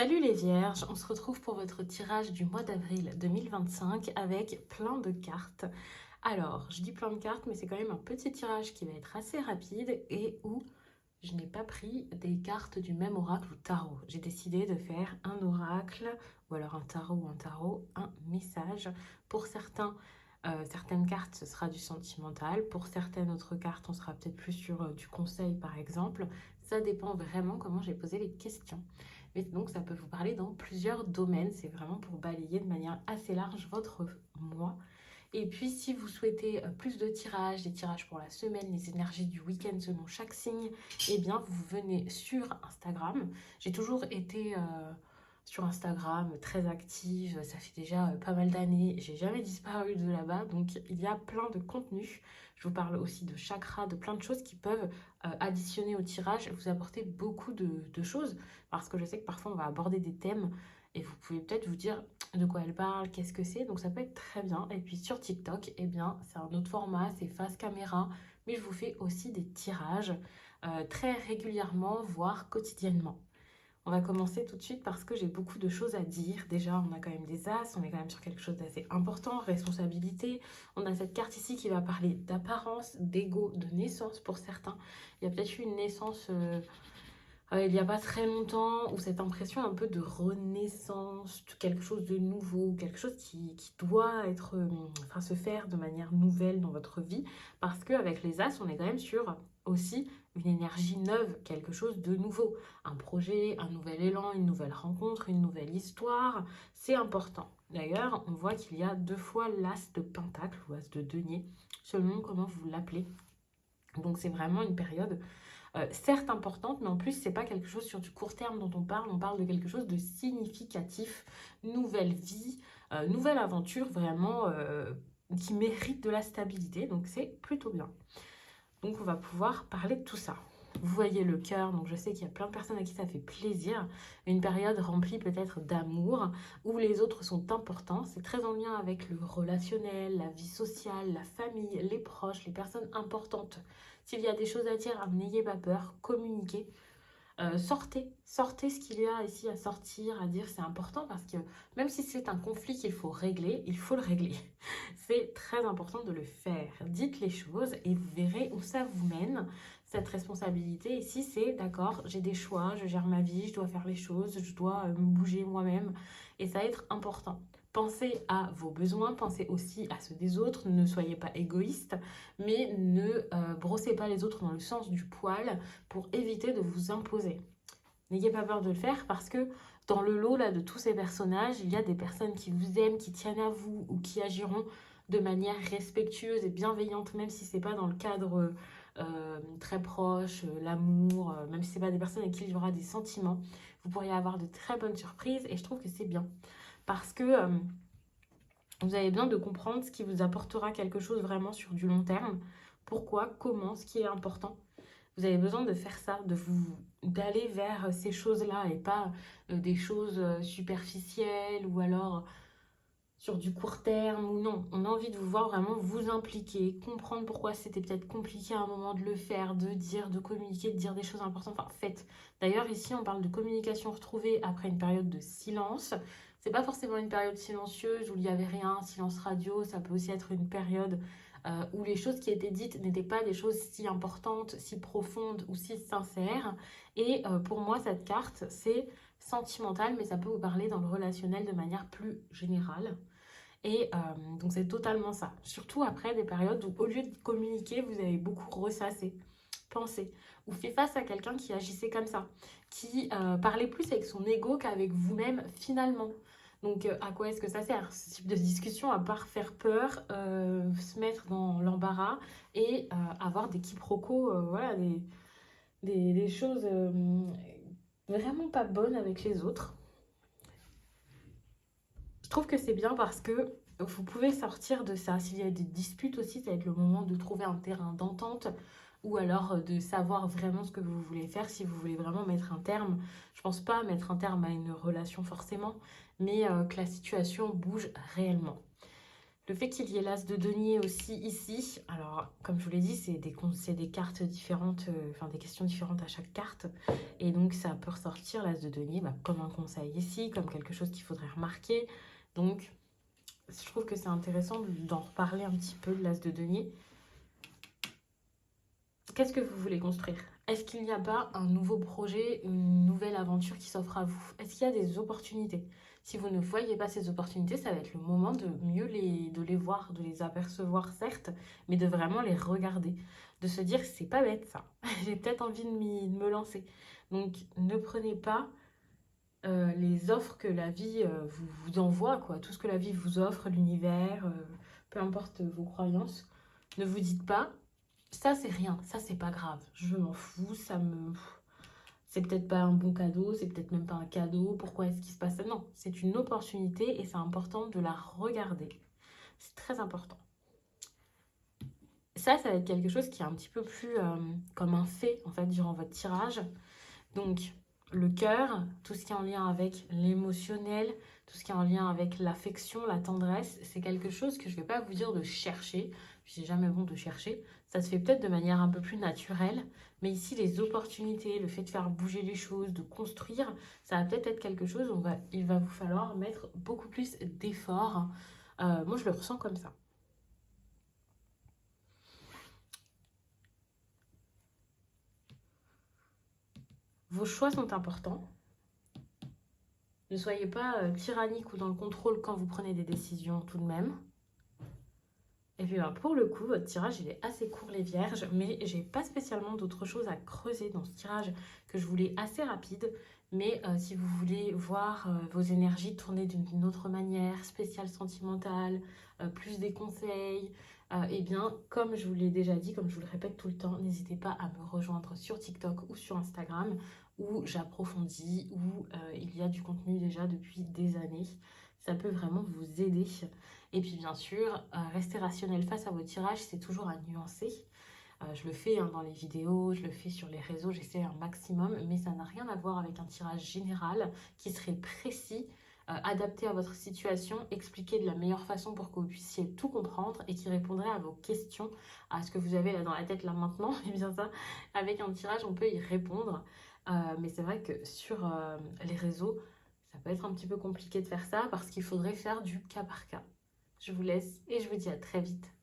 Salut les vierges, on se retrouve pour votre tirage du mois d'avril 2025 avec plein de cartes. Alors, je dis plein de cartes, mais c'est quand même un petit tirage qui va être assez rapide et où je n'ai pas pris des cartes du même oracle ou tarot. J'ai décidé de faire un oracle, ou alors un tarot, un message. Pour certains, certaines cartes, ce sera du sentimental. Pour certaines autres cartes, on sera peut-être plus sur du conseil, par exemple. Ça dépend vraiment comment j'ai posé les questions. Mais donc, ça peut vous parler dans plusieurs domaines. C'est vraiment pour balayer de manière assez large votre mois. Et puis, si vous souhaitez plus de tirages, des tirages pour la semaine, les énergies du week-end selon chaque signe, eh bien, vous venez sur Instagram. J'ai toujours été sur Instagram très active. Ça fait déjà pas mal d'années. J'ai jamais disparu de là-bas. Donc, il y a plein de contenus. Je vous parle aussi de chakras, de plein de choses qui peuvent additionner au tirage et vous apporter beaucoup de choses. Parce que je sais que parfois, on va aborder des thèmes et vous pouvez peut-être vous dire de quoi elle parle, qu'est-ce que c'est. Donc ça peut être très bien. Et puis sur TikTok, eh bien, c'est un autre format, c'est face caméra. Mais je vous fais aussi des tirages très régulièrement, voire quotidiennement. On va commencer tout de suite parce que j'ai beaucoup de choses à dire. Déjà, on a quand même des as, on est quand même sur quelque chose d'assez important, responsabilité. On a cette carte ici qui va parler d'apparence, d'ego, de naissance pour certains. Il y a peut-être eu une naissance il n'y a pas très longtemps, ou cette impression un peu de renaissance, de quelque chose de nouveau, quelque chose qui doit être, enfin, se faire de manière nouvelle dans votre vie, parce qu'avec les As, on est quand même sur aussi une énergie neuve, quelque chose de nouveau, un projet, un nouvel élan, une nouvelle rencontre, une nouvelle histoire, c'est important. D'ailleurs, on voit qu'il y a deux fois l'As de Pentacle ou As de Denier, selon comment vous l'appelez. Donc c'est vraiment une période certes importante, mais en plus, c'est pas quelque chose sur du court terme dont on parle de quelque chose de significatif, nouvelle vie, nouvelle aventure vraiment qui mérite de la stabilité, donc c'est plutôt bien. Donc on va pouvoir parler de tout ça. Vous voyez le cœur, donc je sais qu'il y a plein de personnes à qui ça fait plaisir. Une période remplie peut-être d'amour, où les autres sont importants. C'est très en lien avec le relationnel, la vie sociale, la famille, les proches, les personnes importantes. S'il y a des choses à dire, n'ayez pas peur, communiquez. Sortez ce qu'il y a ici à sortir, à dire, c'est important parce que même si c'est un conflit qu'il faut régler, il faut le régler. C'est très important de le faire. Dites les choses et vous verrez où ça vous mène. Cette responsabilité ici, c'est d'accord, j'ai des choix, je gère ma vie, je dois faire les choses, je dois me bouger moi-même et ça va être important. Pensez à vos besoins, pensez aussi à ceux des autres, ne soyez pas égoïste, mais ne brossez pas les autres dans le sens du poil pour éviter de vous imposer. N'ayez pas peur de le faire parce que dans le lot là, de tous ces personnages, il y a des personnes qui vous aiment, qui tiennent à vous ou qui agiront de manière respectueuse et bienveillante, même si c'est pas dans le cadre très proche, l'amour, même si c'est pas des personnes avec qui il y aura des sentiments. Vous pourriez avoir de très bonnes surprises et je trouve que c'est bien parce que vous avez besoin de comprendre ce qui vous apportera quelque chose vraiment sur du long terme. Pourquoi, comment, ce qui est important. Vous avez besoin de faire ça, d'aller vers ces choses-là et pas des choses superficielles ou alors sur du court terme ou non. On a envie de vous voir vraiment vous impliquer, comprendre pourquoi c'était peut-être compliqué à un moment de le faire, de dire, de communiquer, de dire des choses importantes. Enfin, faites. D'ailleurs, ici, on parle de communication retrouvée après une période de silence. C'est pas forcément une période silencieuse où il n'y avait rien, silence radio. Ça peut aussi être une période où les choses qui étaient dites n'étaient pas des choses si importantes, si profondes ou si sincères. Et pour moi, cette carte, c'est sentimental, mais ça peut vous parler dans le relationnel de manière plus générale. Et donc c'est totalement ça. Surtout après des périodes où au lieu de communiquer, vous avez beaucoup ressassé, pensé, ou fait face à quelqu'un qui agissait comme ça, qui parlait plus avec son ego qu'avec vous-même finalement. Donc à quoi est-ce que ça sert ce type de discussion à part faire peur, se mettre dans l'embarras et avoir des quiproquos, voilà, des choses vraiment pas bonnes avec les autres. Je trouve que c'est bien parce que vous pouvez sortir de ça. S'il y a des disputes aussi, ça va être le moment de trouver un terrain d'entente ou alors de savoir vraiment ce que vous voulez faire, si vous voulez vraiment mettre un terme. Je pense pas mettre un terme à une relation forcément, mais que la situation bouge réellement. Le fait qu'il y ait l'as de denier aussi ici, alors comme je vous l'ai dit, c'est des cartes différentes, enfin des questions différentes à chaque carte. Et donc ça peut ressortir l'as de denier comme un conseil ici, comme quelque chose qu'il faudrait remarquer. Donc je trouve que c'est intéressant d'en reparler un petit peu de l'as de denier. Qu'est-ce que vous voulez construire? Est-ce qu'il n'y a pas un nouveau projet, une nouvelle aventure qui s'offre à vous? Est-ce qu'il y a des opportunités? Si vous ne voyez pas ces opportunités, ça va être le moment de mieux de les voir, de les apercevoir, certes, mais de vraiment les regarder. De se dire, c'est pas bête ça. J'ai peut-être envie de me lancer. Donc, ne prenez pas les offres que la vie vous envoie, quoi. Tout ce que la vie vous offre, l'univers, peu importe vos croyances. Ne vous dites pas, ça c'est rien, ça c'est pas grave, je m'en fous, c'est peut-être pas un bon cadeau, c'est peut-être même pas un cadeau, pourquoi est-ce qu'il se passe ça? Non, c'est une opportunité et c'est important de la regarder. C'est très important. Ça va être quelque chose qui est un petit peu plus comme un fait en fait durant votre tirage. Donc le cœur, tout ce qui est en lien avec l'émotionnel, tout ce qui est en lien avec l'affection, la tendresse, c'est quelque chose que je ne vais pas vous dire de chercher, c'est jamais bon de chercher, ça se fait peut-être de manière un peu plus naturelle, mais ici les opportunités, le fait de faire bouger les choses, de construire, ça va peut-être être quelque chose où il va vous falloir mettre beaucoup plus d'efforts. Moi je le ressens comme ça. Vos choix sont importants. Ne soyez pas tyrannique ou dans le contrôle quand vous prenez des décisions tout de même. Et puis pour le coup, votre tirage il est assez court les vierges, mais j'ai pas spécialement d'autres choses à creuser dans ce tirage que je voulais assez rapide. Mais si vous voulez voir vos énergies tourner d'une autre manière, spéciale sentimentale, plus des conseils, eh bien comme je vous l'ai déjà dit, comme je vous le répète tout le temps, n'hésitez pas à me rejoindre sur TikTok ou sur Instagram où j'approfondis, où il y a du contenu déjà depuis des années. Ça peut vraiment vous aider. Et puis bien sûr, rester rationnel face à vos tirages, c'est toujours à nuancer. Je le fais dans les vidéos, je le fais sur les réseaux, j'essaie un maximum, mais ça n'a rien à voir avec un tirage général qui serait précis, adapté à votre situation, expliqué de la meilleure façon pour que vous puissiez tout comprendre et qui répondrait à vos questions, à ce que vous avez là dans la tête là maintenant. Et bien ça, avec un tirage, on peut y répondre. Mais c'est vrai que sur les réseaux, ça peut être un petit peu compliqué de faire ça parce qu'il faudrait faire du cas par cas. Je vous laisse et je vous dis à très vite.